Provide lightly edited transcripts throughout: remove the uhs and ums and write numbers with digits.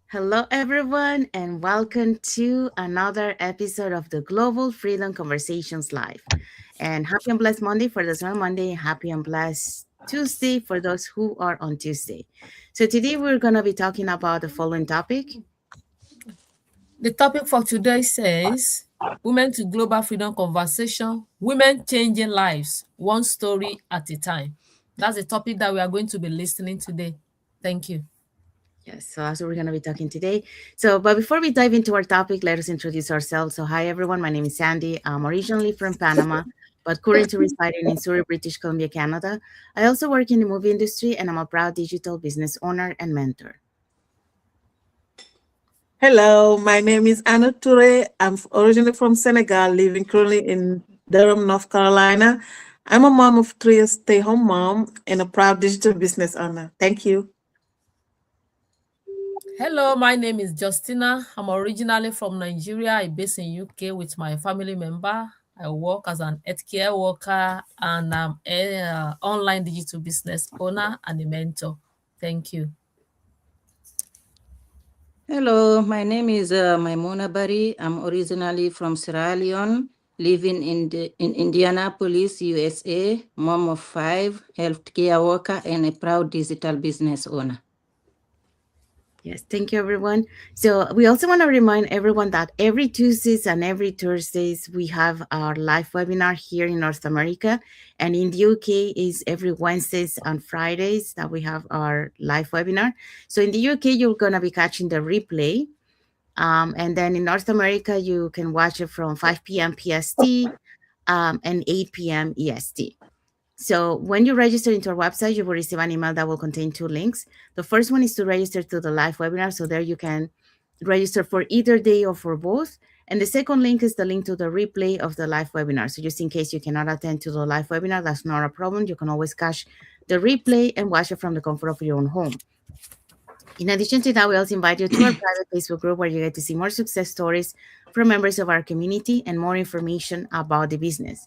Hello, everyone, and welcome to another episode of the Global Freedom Conversations Live. And happy and blessed Monday for those on Monday, happy and blessed Tuesday for those who are on Tuesday. So, today we're going to be talking about the following topic. The topic for today says Women to Global Freedom Conversation, Women Changing Lives, One Story at a Time. That's the topic that we are going to be listening today. Thank you. Yes, so that's what we're going to be talking today. But before we dive into our topic, let us introduce ourselves. So, hi everyone, my name is Sandy. I'm originally from Panama, but currently residing in Surrey, British Columbia, Canada. I also work in the movie industry, and I'm a proud digital business owner and mentor. Hello, my name is Anna Toure. I'm originally from Senegal, living currently in Durham, North Carolina. I'm a mom of three, a stay-home mom, and a proud digital business owner. Thank you. Hello, my name is Justina. I'm originally from Nigeria. I based in UK with my family member. I work as an healthcare worker and I'm an online digital business owner and a mentor. Thank you. Hello, my name is Maimuna Bari. I'm originally from Sierra Leone, living in Indianapolis, USA, mom of 5, healthcare worker, and a proud digital business owner. Yes, thank you, everyone. So we also want to remind everyone that every Tuesdays and every Thursdays we have our live webinar here in North America, and in the UK is every Wednesdays and Fridays that we have our live webinar. So in the UK you're gonna be catching the replay, and then in North America you can watch it from 5 p.m. PST and 8 p.m. EST. So when you register into our website, you will receive an email that will contain 2 links. The first one is to register to the live webinar. So there you can register for either day or for both. And the second link is the link to the replay of the live webinar. So just in case you cannot attend to the live webinar, that's not a problem. You can always catch the replay and watch it from the comfort of your own home. In addition to that, we also invite you to our private Facebook group where you get to see more success stories from members of our community and more information about the business.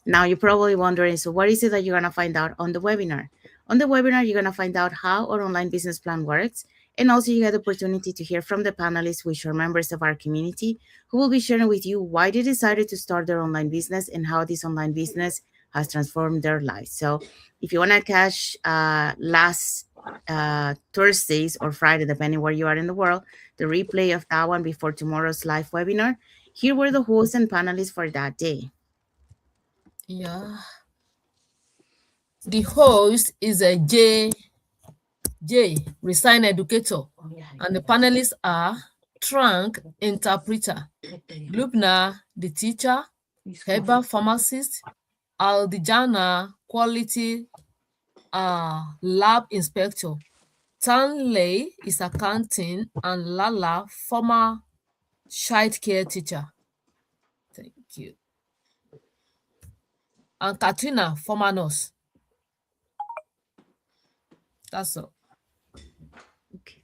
Now, you're probably wondering, so what is it that you're going to find out on the webinar? On the webinar, you're going to find out how our online business plan works. And also, you get the opportunity to hear from the panelists, which are members of our community, who will be sharing with you why they decided to start their online business and how this online business has transformed their lives. So, if you want to catch last Thursdays or Friday, depending where you are in the world, the replay of that one before tomorrow's live webinar, here were the hosts and panelists for that day. Yeah. The host is a J, resign educator, and the panelists are Trank, interpreter, Lubna, the teacher, Heba, pharmacist, Aldijana, quality lab inspector, Tanley is accounting, and Lala, former child care teacher. Thank you. And Katrina, former nurse. That's all. Okay.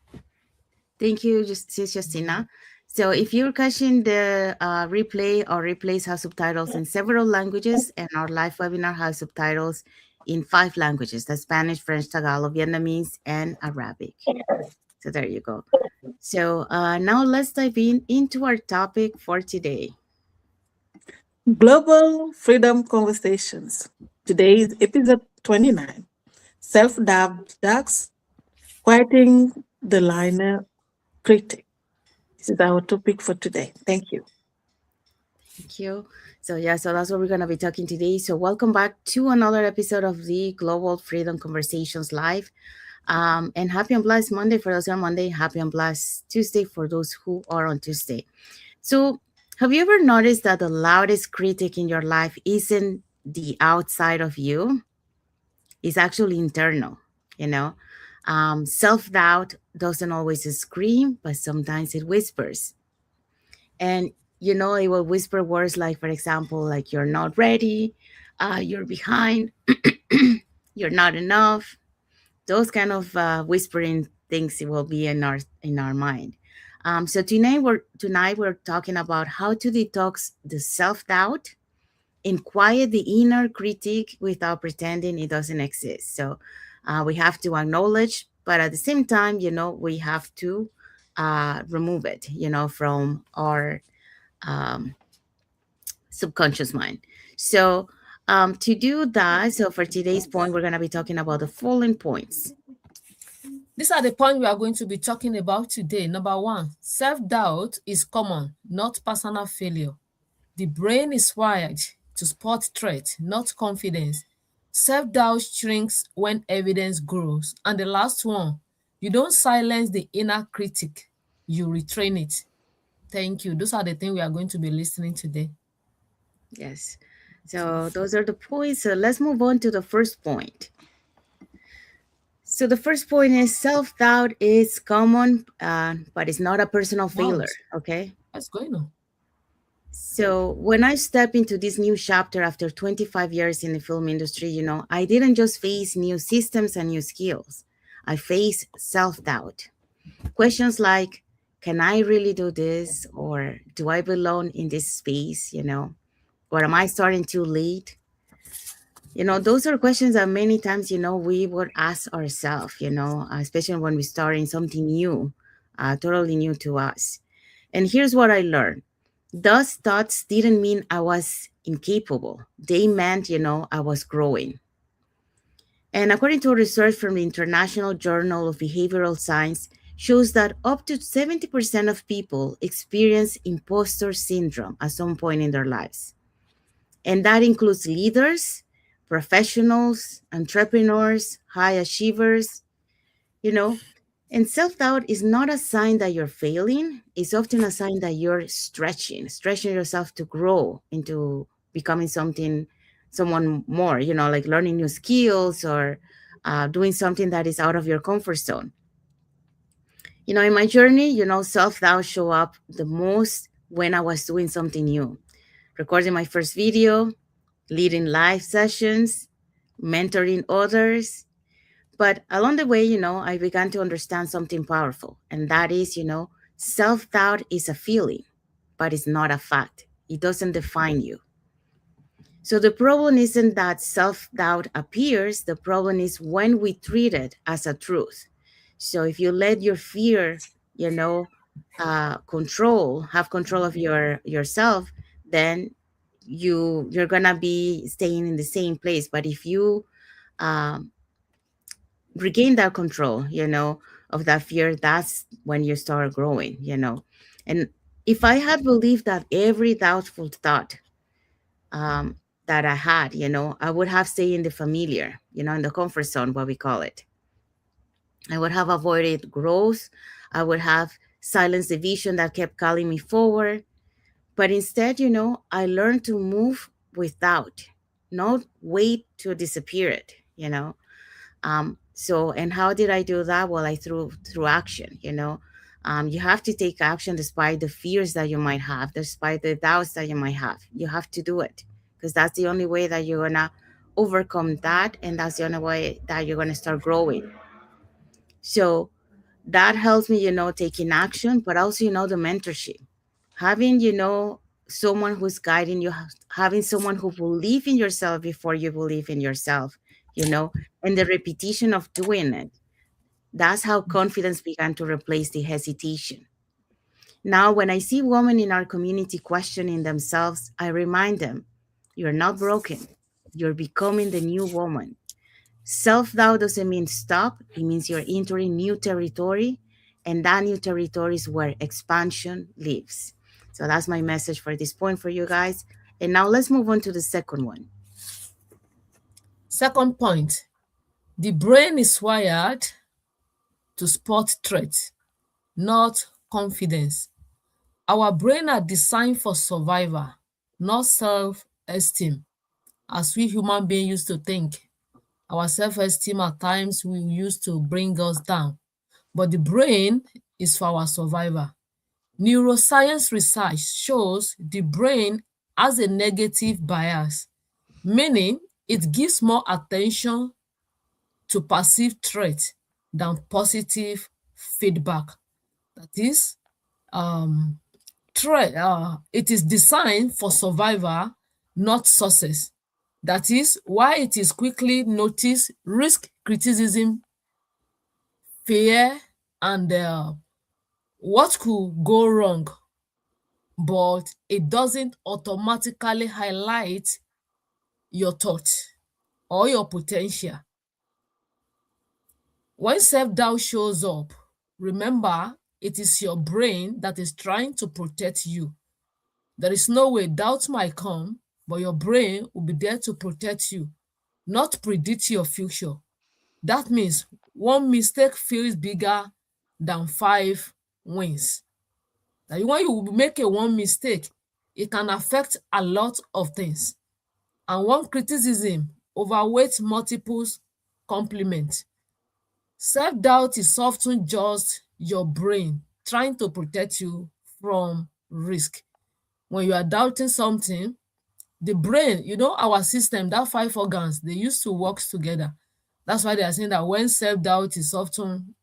Thank you, Justina. So if you're catching the replay, our replays have subtitles in several languages, and our live webinar has subtitles in 5 languages: the Spanish, French, Tagalog, Vietnamese, and Arabic. So there you go. So now let's dive into our topic for today. Global Freedom Conversations. Today is episode 29. Self-doubt, quieting the liner, critic. This is our topic for today. Thank you. Thank you. So that's what we're going to be talking today. So welcome back to another episode of the Global Freedom Conversations Live. And happy and blessed Monday for those who are on Monday. Happy and blessed Tuesday for those who are on Tuesday. So have you ever noticed that the loudest critic in your life isn't the outside of you? It's actually internal, you know? Self-doubt doesn't always scream, but sometimes it whispers. And it will whisper words like, for example, like you're not ready, you're behind, you're not enough. Those kind of whispering things will be in our mind. So tonight we're talking about how to detox the self-doubt and quiet the inner critic without pretending it doesn't exist. So We have to acknowledge, but at the same time, we have to remove it, from our um, subconscious mind. So, to do that, so for today's point, we're going to be talking about the following points. These are the points we are going to be talking about today. Number one, self-doubt is common, not personal failure. The brain is wired to spot threat, not confidence. Self-doubt shrinks when evidence grows. And the last one, you don't silence the inner critic, you retrain it. Thank you. Those are the things we are going to be listening today. Yes. So those are the points. So let's move on to the first point. So the first point is self-doubt is common, but it's not a personal Wow, failure. Okay. what's going on? So when I step into this new chapter after 25 years in the film industry, I didn't just face new systems and new skills. I faced self-doubt. Questions like, can I really do this? Or do I belong in this space? Or am I starting too late? Those are questions that many times, we would ask ourselves, especially when we start in something new, totally new to us. And here's what I learned. Those thoughts didn't mean I was incapable. They meant, I was growing. And according to research from the International Journal of Behavioral Science, shows that up to 70% of people experience imposter syndrome at some point in their lives. And that includes leaders, professionals, entrepreneurs, high achievers, you know. And self doubt is not a sign that you're failing, it's often a sign that you're stretching yourself to grow into becoming someone more, like learning new skills or doing something that is out of your comfort zone. In my journey, self doubt show up the most when I was doing something new, recording my first video, leading live sessions, mentoring others. But along the way, I began to understand something powerful. And that is, self doubt is a feeling, but it's not a fact. It doesn't define you. So the problem isn't that self doubt appears, the problem is when we treat it as a truth. So if you let your fear, you know, have control of yourself, then you're gonna be staying in the same place. But if you um, regain that control, of that fear, that's when you start growing. And if I had believed that every doubtful thought um, that I had, I would have stayed in the familiar, in the comfort zone, what we call it. I would have avoided growth. I would have silenced the vision that kept calling me forward. But instead, I learned to move without, not wait to disappear it. So, and how did I do that? Well, I through action. You have to take action despite the fears that you might have, despite the doubts that you might have. You have to do it because that's the only way that you're gonna overcome that, and that's the only way that you're gonna start growing. So that helps me, taking action, but also, the mentorship, having, someone who's guiding you, having someone who believe in yourself before you believe in yourself, and the repetition of doing it. That's how confidence began to replace the hesitation. Now, when I see women in our community questioning themselves, I remind them, you're not broken. You're becoming the new woman. Self doubt doesn't mean stop, it means you're entering new territory, and that new territory is where expansion lives. So that's my message for this point for you guys. And now let's move on to the second one. Second point, the brain is wired to spot threat, not confidence. Our brain are designed for survival, not self-esteem, as we human beings used to think. Our self-esteem at times we used to bring us down, but the brain is for our survival. Neuroscience research shows the brain has a negative bias, meaning it gives more attention to perceived threat than positive feedback. That is, it is designed for survival, not success. That is why it is quickly notice risk criticism, fear, and what could go wrong, but it doesn't automatically highlight your thought or your potential. When self-doubt shows up, remember it is your brain that is trying to protect you. There is no way doubt might come, but your brain will be there to protect you, not predict your future. That means one mistake feels bigger than 5 wins. That when you make a one mistake, it can affect a lot of things. And one criticism overweights multiple compliments. Self-doubt is often just your brain trying to protect you from risk. When you are doubting something, the brain, our system, that 5 organs, they used to work together. That's why they are saying that when self-doubt is often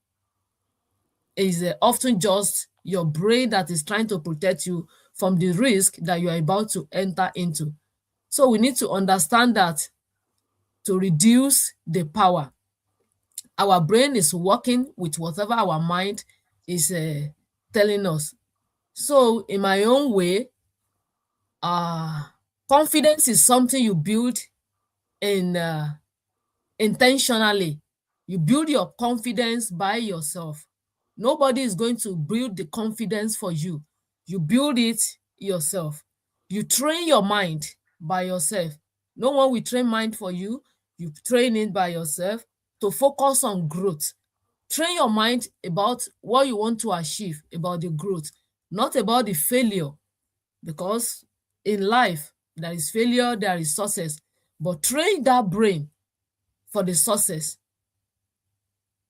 just your brain that is trying to protect you from the risk that you are about to enter into. So we need to understand that to reduce the power. Our brain is working with whatever our mind is telling us. So in my own way, confidence is something you build in intentionally. You build your confidence by yourself. Nobody is going to build the confidence for you. You build it yourself. You train your mind by yourself. No one will train mind for you. You train it by yourself to focus on growth. Train your mind about what you want to achieve, about the growth, not about the failure. Because in life, there is failure, there is success. But train that brain for the success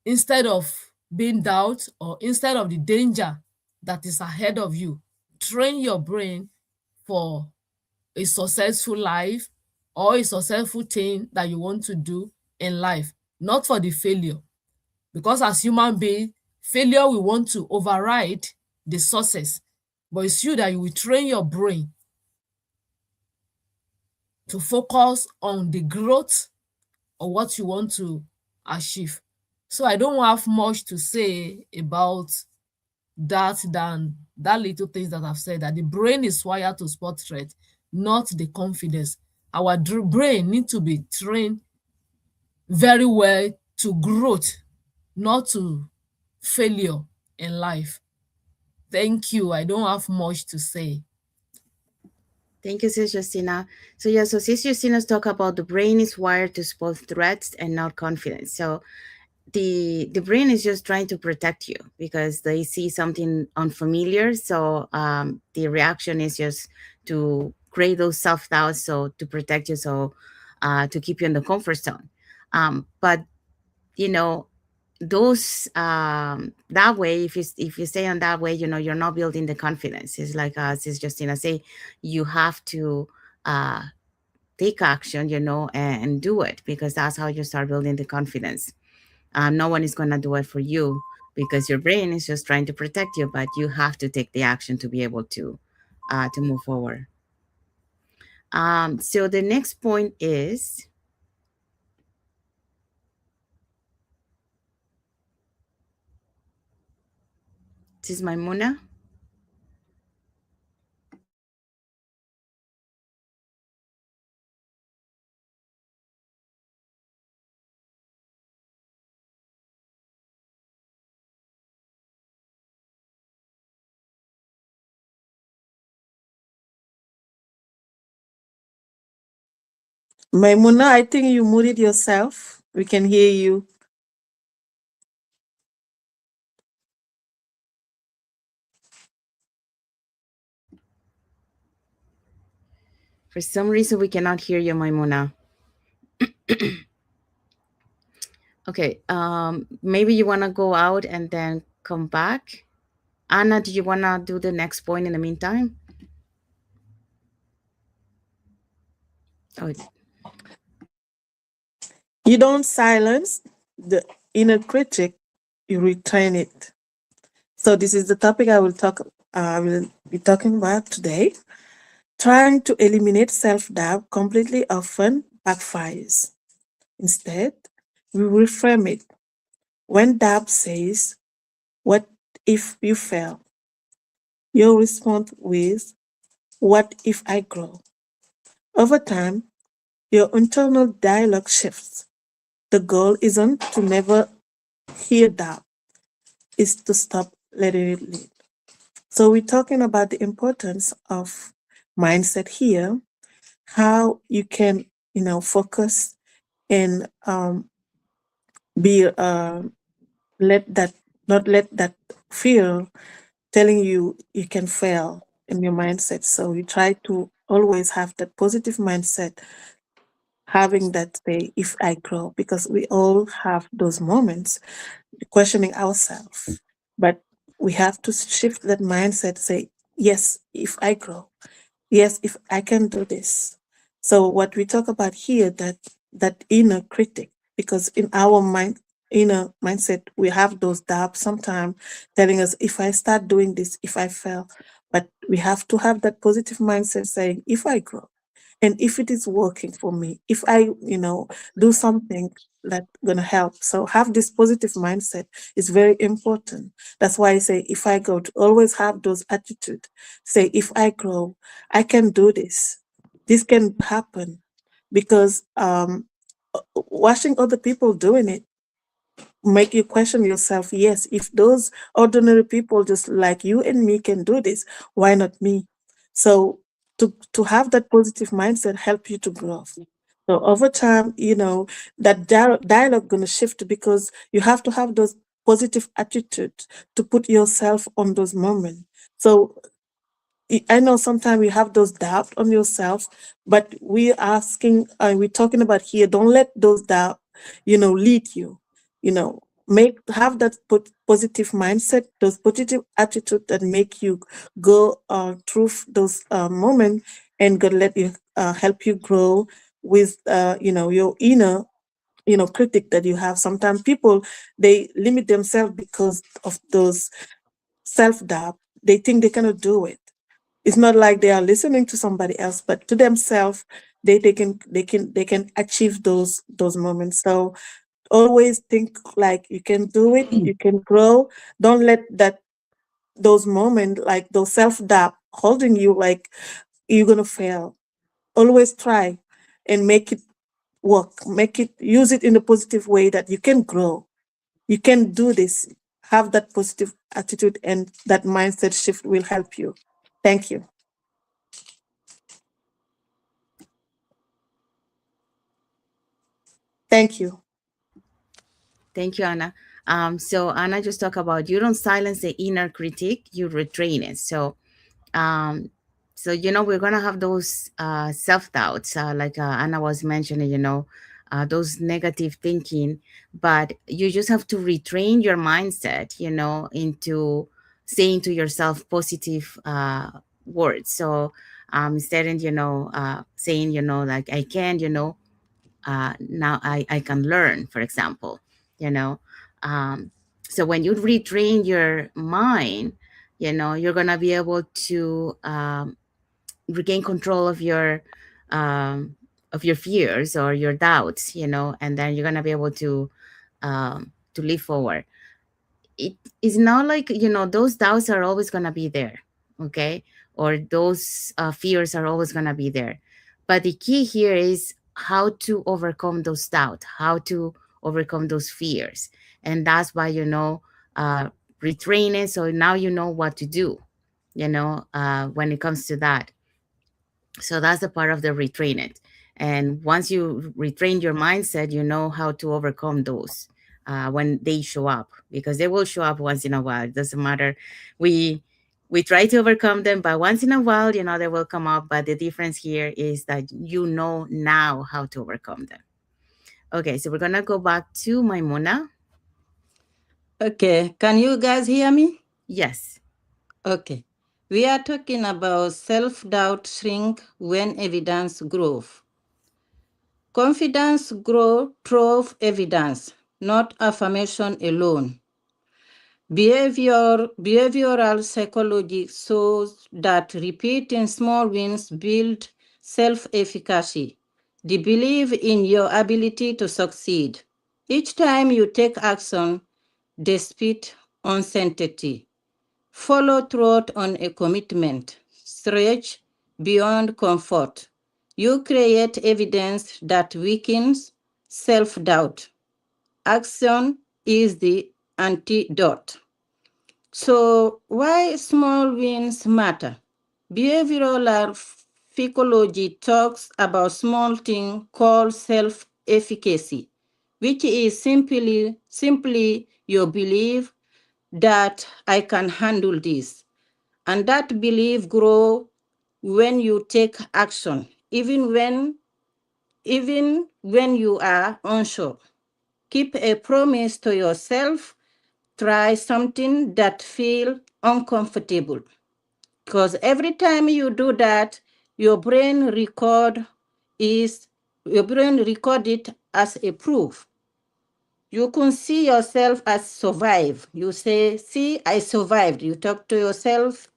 instead of being doubt or instead of the danger that is ahead of you. Train your brain for a successful life or a successful thing that you want to do in life, not for the failure. Because as human beings, failure will want to override the success. But it's you that you will train your brain to focus on the growth or what you want to achieve. So I don't have much to say about that than that little things that I've said, that the brain is wired to spot threat, not the confidence. Our brain need to be trained very well to growth, not to failure in life. Thank you. I don't have much to say. Thank you, Sis Justina. So yeah, so Sis Justina's talk about the brain is wired to spot threats and not confidence. So the brain is just trying to protect you because they see something unfamiliar. So the reaction is just to create those self doubts, so to protect you, so to keep you in the comfort zone. But you know, those that way, if you stay on that way, you're not building the confidence. It's like Sis Justina say, you have to uh, take action, and do it, because that's how you start building the confidence. No one is going to do it for you because your brain is just trying to protect you, but you have to take the action to be able to move forward. So the next point is, this is Maimuna. Maimuna, I think you muted yourself. We can hear you. For some reason, we cannot hear you, Maimuna. Okay, maybe you want to go out and then come back. Anna, do you want to do the next point in the meantime? Oh, You don't silence the inner critic, you retrain it. So this is the topic I will be talking about today. Trying to eliminate self-doubt completely often backfires. Instead, we reframe it. When doubt says, "What if you fail?" You'll respond with, "What if I grow?" Over time, your internal dialogue shifts. The goal isn't to never hear doubt, it's to stop letting it lead. So, we're talking about the importance of mindset here, how you can, focus and be let that not let that fear telling you you can fail in your mindset. So you try to always have that positive mindset, having that say, "If I grow," because we all have those moments questioning ourselves. But we have to shift that mindset, say, "Yes, if I grow. Yes, if I can do this." So what we talk about here, that inner critic, because in our inner mindset, we have those doubts sometimes telling us, "If I start doing this, if I fail." But we have to have that positive mindset saying, "If I grow, and if it is working for me, if I, do something that's gonna help." So have this positive mindset is very important. That's why I say, if I go, to always have those attitude. Say, "If I grow, I can do this. This can happen." Because watching other people doing it make you question yourself. Yes, if those ordinary people just like you and me can do this, why not me? So to have that positive mindset help you to grow. So over time, that dialogue gonna shift, because you have to have those positive attitude to put yourself on those moments. So I know sometimes you have those doubt on yourself, but we're talking about here, don't let those doubt, lead you, have that positive mindset, those positive attitude that make you go through those moments, and God let you help you grow with, your inner, critic that you have. Sometimes people, they limit themselves because of those self-doubt. They think they cannot do it. It's not like they are listening to somebody else, but to themselves, they can achieve those moments. So always think like you can do it, you can grow. Don't let those moments, like those self-doubt holding you, like you're gonna fail. Always try and make it work. Use it in a positive way, that you can grow. You can do this. Have that positive attitude, and that mindset shift will help you. Thank you. Thank you. Thank you, Anna. So Anna just talked about, you don't silence the inner critic, you retrain it. Um, we're gonna have those self doubts, like Anna was mentioning, those negative thinking, but you just have to retrain your mindset, into saying to yourself positive words. So instead of, saying, like, I can, now I can learn, for example, you know. Um, so when you retrain your mind, you're gonna be able to regain control of your fears or your doubts, and then you're gonna be able to live forward. It is not like, those doubts are always going to be there, okay, or those fears are always going to be there, but the key here is how to overcome those doubts, how to overcome those fears. And that's why, uh, retraining, so now you know what to do, when it comes to that. So that's the part of the retrain it. And once you retrain your mindset, you know how to overcome those when they show up, because they will show up once in a while. It doesn't matter. We try to overcome them, but once in a while, they will come up. But the difference here is that you know now how to overcome them. Okay, so we're gonna go back to Maimuna. Okay, can you guys hear me? Yes. Okay. We are talking about self-doubt shrink when evidence grows. Confidence grows through evidence, not affirmation alone. Behavioral psychology shows that repeating small wins build self-efficacy. the belief in your ability to succeed. Each time you take action, despite uncertainty, follow through on a commitment, stretch beyond comfort. You create evidence that weakens self doubt. Action is the antidote. So, why small wins matter? Behavioral psychology talks about small thing called self-efficacy, which is simply your belief that I can handle this. And that belief grow when you take action, even when you are unsure. Keep a promise to yourself. Try something that feel uncomfortable. Because every time you do that, your brain record is your brain record it as a proof. You can see yourself as survive. You say, see, I survived. You talk to yourself,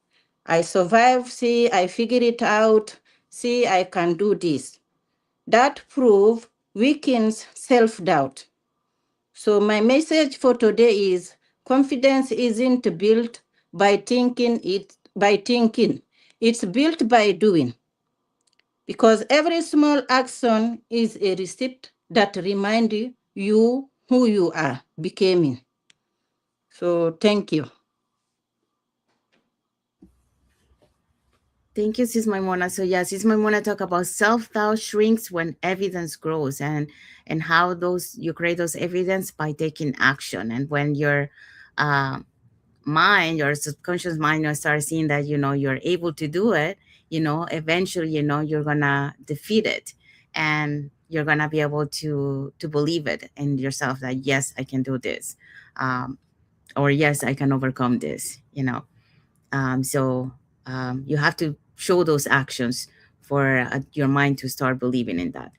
I survived. See, I figured it out. See, I can do this. That proof weakens self-doubt. So my message for today is confidence isn't built by thinking. It's built by doing. Because every small action is a receipt that reminds you who you are becoming. So thank you. Thank you, Sis Maimona. So yeah, Sis Maimona talk about self-doubt shrinks when evidence grows, and how those you create those evidence by taking action. And when your uh, mind, your subconscious mind, you start seeing that you're able to do it, eventually you're gonna defeat it, and you're gonna be able to believe it in yourself that yes, I can do this, um, or yes, I can overcome this. So you have to show those actions for your mind to start believing in that.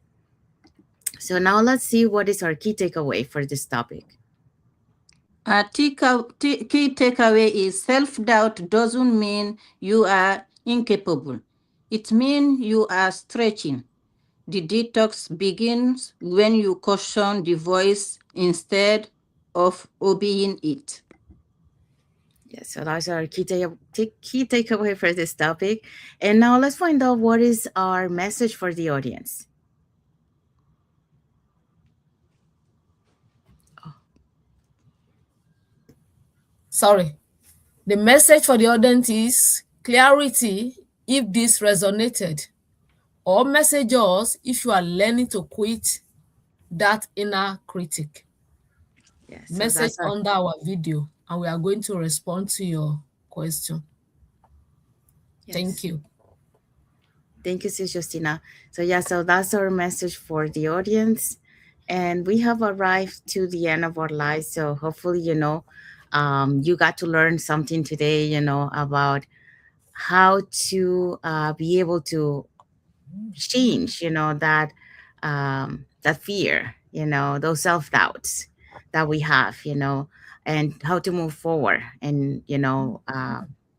So now let's see what is our key takeaway for this topic. Key takeaway is self-doubt doesn't mean you are incapable. It means you are stretching. The detox begins when you caution the voice instead of obeying it. Yeah, so that's our key takeaway for this topic. And now let's find out what is our message for the audience. Sorry. The message for the audience is clarity if this resonated, or message us if you are learning to quit that inner critic. Yeah, so Message that's our under our video, and we are going to respond to your question. Thank yes. you. Thank you, Sis Justina. So yeah, so that's our message for the audience. And we have arrived to the end of our lives. So hopefully, you got to learn something today, about how to be able to change that fear, those self-doubts that we have, and how to move forward and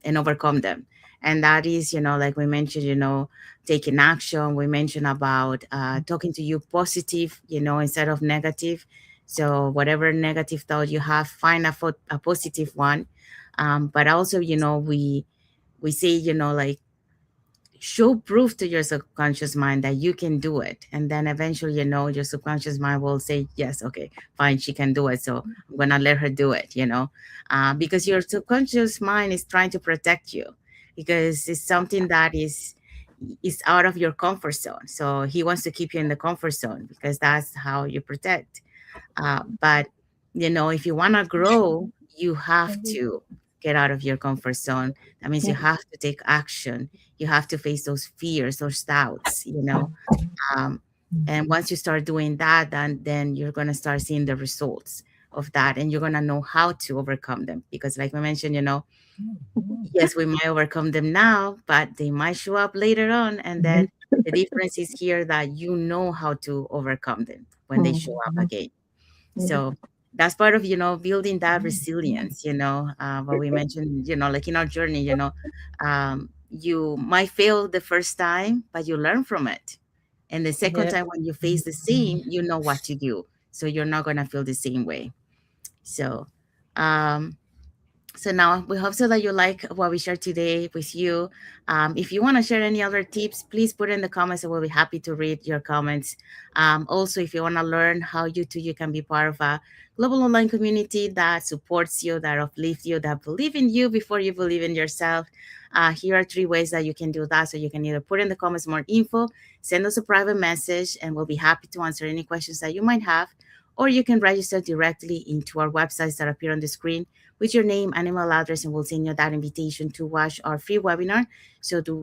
overcome them. And that is, like we mentioned, taking action. We mentioned about talking to you positive, instead of negative. So whatever negative thought you have, find a positive one. But also, we say, like, show proof to your subconscious mind that you can do it, and then eventually your subconscious mind will say yes, okay, fine, she can do it, so I'm gonna let her do it, because your subconscious mind is trying to protect you, because it's something that is out of your comfort zone, so he wants to keep you in the comfort zone because that's how you protect. But if you want to grow, you have to get out of your comfort zone. That means you have to take action. You have to face those fears, those doubts. Um, and once you start doing that, then you're gonna start seeing the results of that, and you're gonna know how to overcome them. Because, like we mentioned, yes, we might overcome them now, but they might show up later on, and then the difference is here that you know how to overcome them when they show up again. So that's part of building that resilience. What we mentioned, like in our journey, you might fail the first time, but you learn from it. And the second Yeah. time when you face the same, you know what to do. So you're not gonna feel the same way. So um so now we hope so that you like what we shared today with you. If you want to share any other tips, please put in the comments and we'll be happy to read your comments. Also, if you want to learn how you too you can be part of a global online community that supports you, that uplifts you, that believe in you before you believe in yourself, here are three ways that you can do that. So you can either put in the comments more info, send us a private message, and we'll be happy to answer any questions that you might have. Or you can register directly into our websites that appear on the screen with your name and email address, and we'll send you that invitation to watch our free webinar.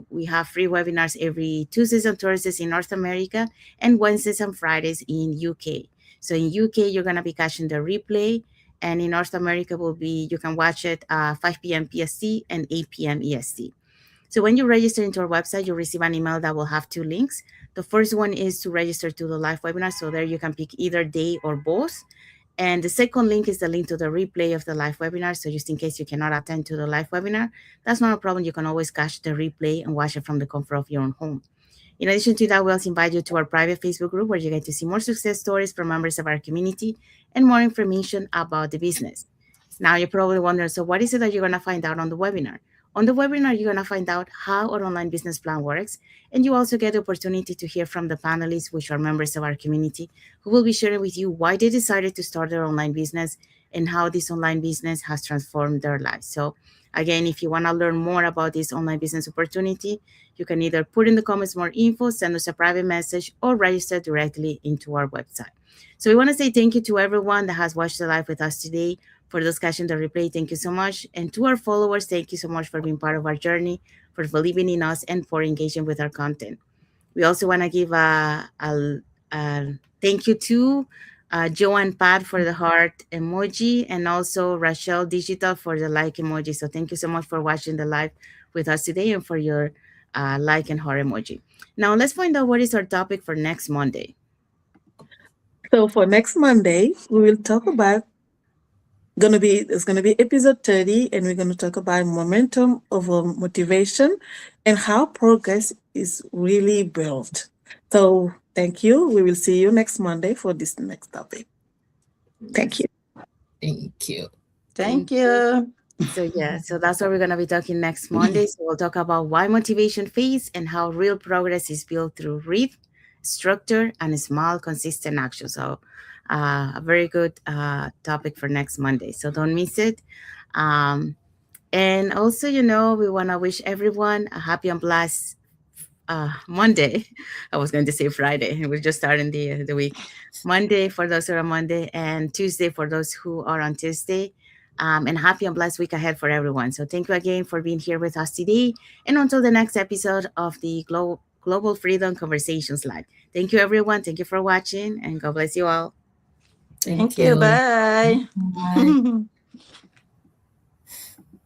We have free webinars every Tuesdays and Thursdays in North America and Wednesdays and Fridays in UK. So in UK, you're gonna be catching the replay, and in North America will be you can watch it 5 p.m. PST and 8 p.m. EST. So when you register into our website, you'll receive an email that will have two links. The first one is to register to the live webinar. So there you can pick either day or both. And the second link is the link to the replay of the live webinar. So just in case you cannot attend to the live webinar, that's not a problem. You can always catch the replay and watch it from the comfort of your own home. In addition to that, we also invite you to our private Facebook group where you get to see more success stories from members of our community and more information about the business. Now you're probably wondering, so what is it that you're going to find out on the webinar? On the webinar, you're going to find out how our online business plan works, and you also get the opportunity to hear from the panelists, which are members of our community, who will be sharing with you why they decided to start their online business and how this online business has transformed their lives. So again, if you want to learn more about this online business opportunity, you can either put in the comments more info, send us a private message, or register directly into our website. So we want to say thank you to everyone that has watched the live with us today. For those catching the replay, thank you so much. And to our followers, thank you so much for being part of our journey, for believing in us, and for engaging with our content. We also want to give a thank you to Joe and Pat for the heart emoji, and also Rachel Digital for the like emoji. So thank you so much for watching the live with us today and for your like and heart emoji. Now let's find out what is our topic for next Monday. So for next Monday, we will talk about it's gonna be episode 30, and we're gonna talk about momentum over motivation and how progress is really built. So thank you. We will see you next Monday for this next topic. Thank you. Thank you. Thank you. So yeah, so that's what we're gonna be talking next Monday. So we'll talk about why motivation fades and how real progress is built through rhythm, structure, and small, consistent action. So a very good topic for next Monday. So don't miss it. Um, and also, we want to wish everyone a happy and blessed Monday. I was going to say Friday. We're just starting the week. Monday for those who are on Monday, and Tuesday for those who are on Tuesday. And happy and blessed week ahead for everyone. So thank you again for being here with us today. And until the next episode of the Global Freedom Conversations Live. Thank you, everyone. Thank you for watching, and God bless you all. Thank you. Bye. Bye.